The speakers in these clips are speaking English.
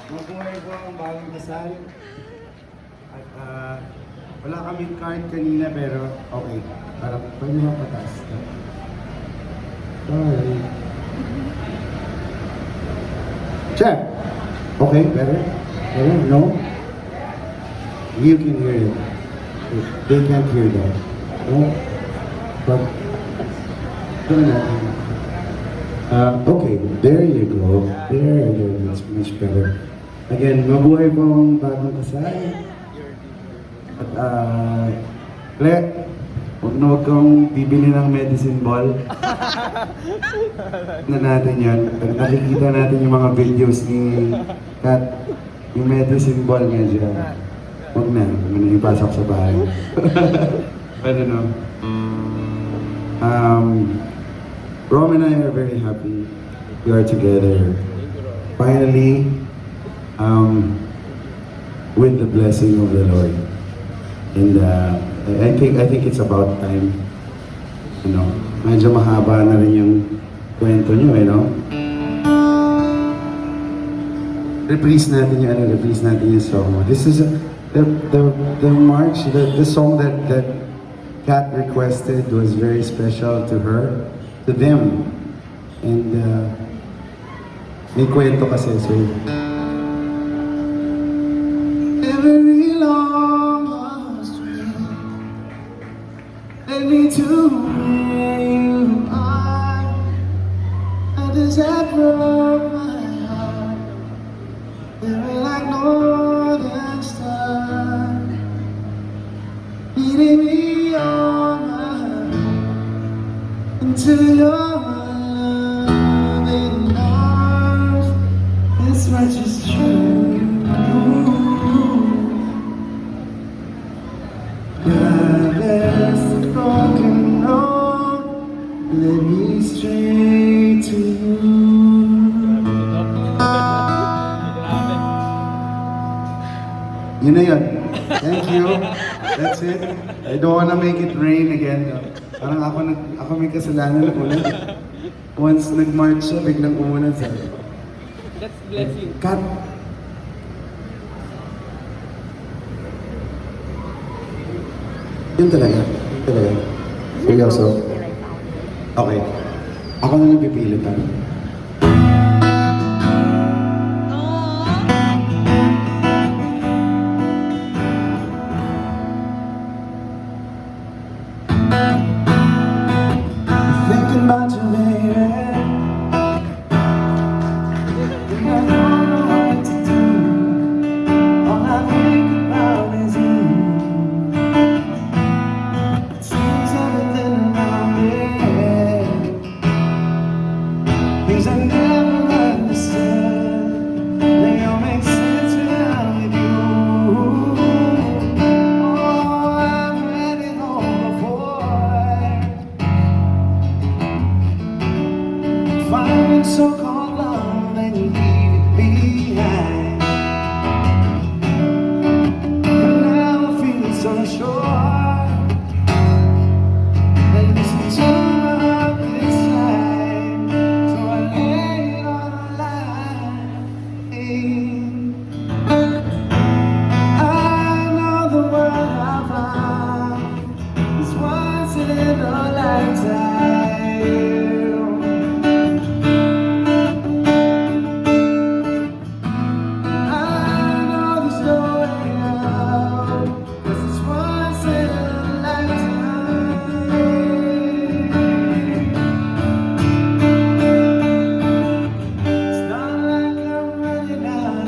Mabuhay po ang bagong kasal. At wala kaming card kanina pero okay. Para pwede mo patas. Sorry. Check. Okay, better? Better? No? You can hear it. They can't hear that. No? But, doon natin. Okay, there you go. There you go. That's much better. Again, mabuhay po ang bagong kasal. At huwag kang bibili ng medicine ball. Na natin yan. Pag nakikita natin yung mga videos ni Kat, yung medicine ball medyo, huwag na ipasok sa bahay. But ano, Rom and I are very happy we are together. Finally, with the blessing of the Lord. And I think it's about time. You know, medyo mahaba na rin yung kwento nyo, you know. Reprise natin yung song. This is the march, the song that Kat requested was very special to her, to them. And may kwento kasi, so every long lost dream led me to where you are. At the center of my heart, there were like northern stars leading me on into your loving arms. This much is true. God is the broken road, led me straight to you. Yun na yun. Thank you. That's it. I don't wanna make it rain again. Parang ako may kasalanan na ulit. Once nag-march siya, biglang umulan sa That's blessing. Kat. Yun talaga. Yun talaga. Seryoso. Okay. Ako na nagpipilit ha. Thinking about you, baby. And I don't know what to do. All I think about is you. It seems everything around me, things I never understood, they all make sense when I'm with you. Oh, I've read it all before. Finding so-called love and you leave it behind. But now I feel so sure that this will turn my heart this time. So I lay it on the line. I know the world I found is once in a lifetime. It's not like I'm running out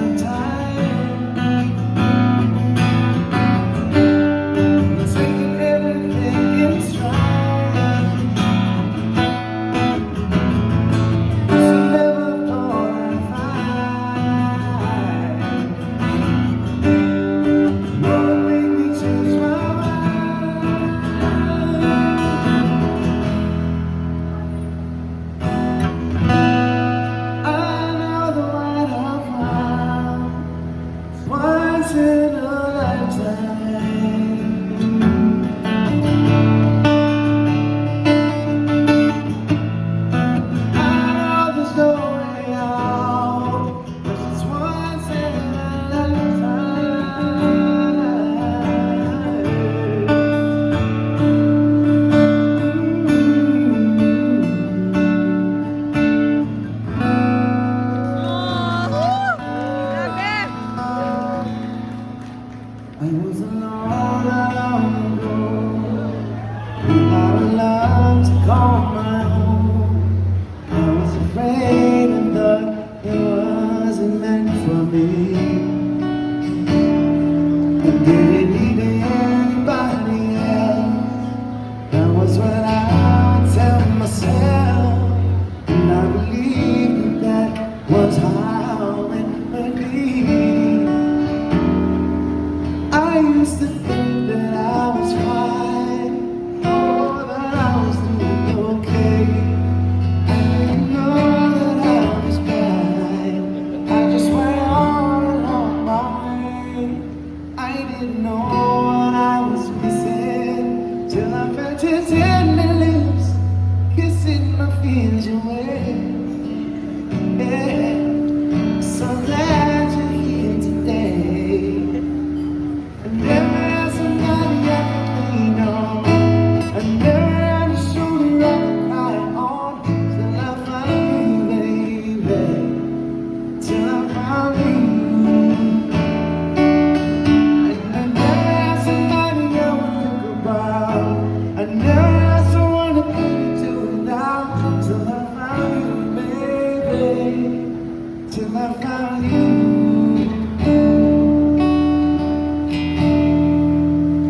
till I found you.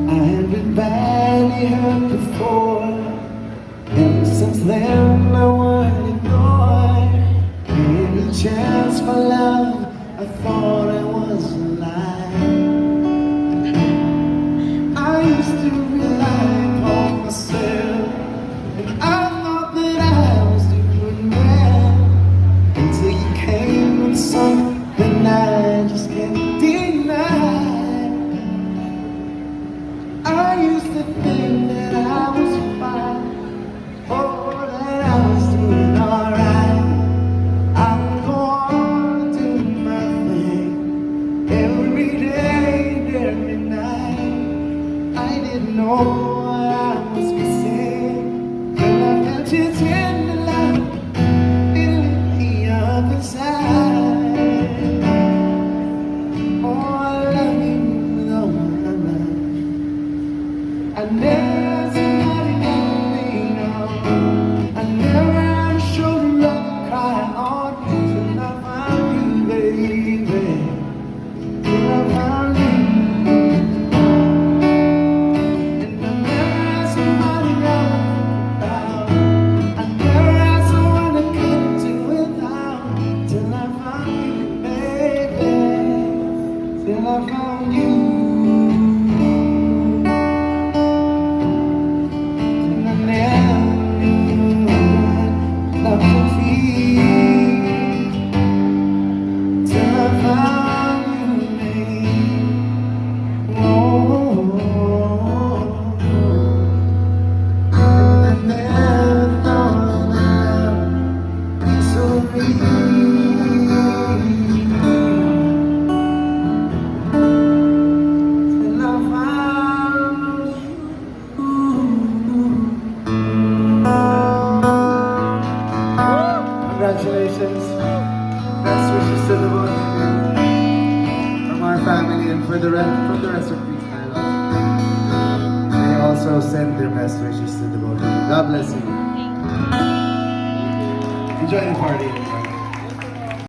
I had been badly hurt before, and since then I won't ignore any chance for love. I thought I was alive. I used to rely upon myself, and I thought that I was doing well, until you came with something I just can't deny. I used to think that I was fine, oh, that I was doing alright. I would go on doing my thing every day and every night. I didn't know what I was missing, till I felt you tender love in the other side. Oh, I love you with all my life. I never had somebody like me, no. I never had a shoulder I could cry on till I found you, baby. Till I found you. And I never had somebody I would about. I never had someone to come to without. Till I found you, baby. Till I found you. Congratulations. Best wishes to the both of you from our family and for the rest of Freestyle. They also send their best wishes to the both of you. God bless you. Enjoy the party.